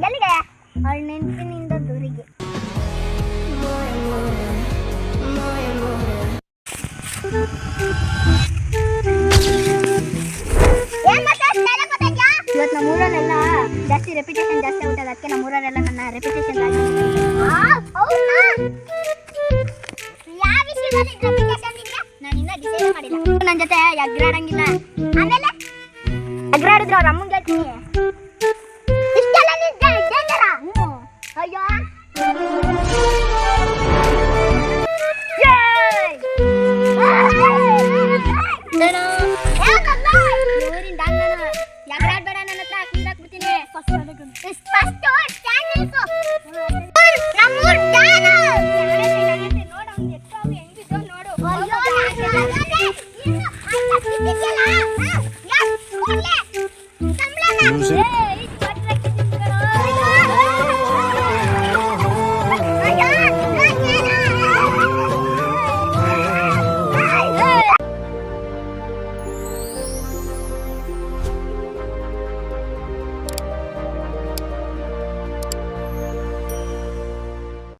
ಎಲ್ಲಿಗೆ ಅವಳು ನೆನಪಿನಿಂದ ದೂರಿಗೆ ಇವತ್ತು ನಮ್ಮೂರಲ್ಲೆಲ್ಲ ಜಾಸ್ತಿ ರೆಪ್ಯುಟೇಷನ್ ಜಾಸ್ತಿ ಆಗ್ಬಿಟ್ಟಲ್ಲ, ಅದಕ್ಕೆ ನಮ್ಮೂರಲ್ಲೆಲ್ಲ ನನ್ನ ರೆಪ್ಯುಟೇಷನ್ ನಾನು ಇನ್ನ ಡಿಸೈಡ್ ಮಾಡಿಲ್ಲ. ನನ್ನ ಜೊತೆ ಎಗ್ರಾಡಂಗಿಲ್ಲ. ಆಮೇಲೆ ಎಗ್ರಾಡಿದ್ರೆ ಅವ್ರ ಅಮ್ಮಂಗೆ ಹೇಳ್ತೀನಿ. ಇಷ್ಟೆಲ್ಲ ಅಯ್ಯೋ ಎಗ್ರಾಡ್ಬೇಡ, ನನ್ನ ಹತ್ರ ಹಾಕ್ಬಿಡ್ತೀನಿ.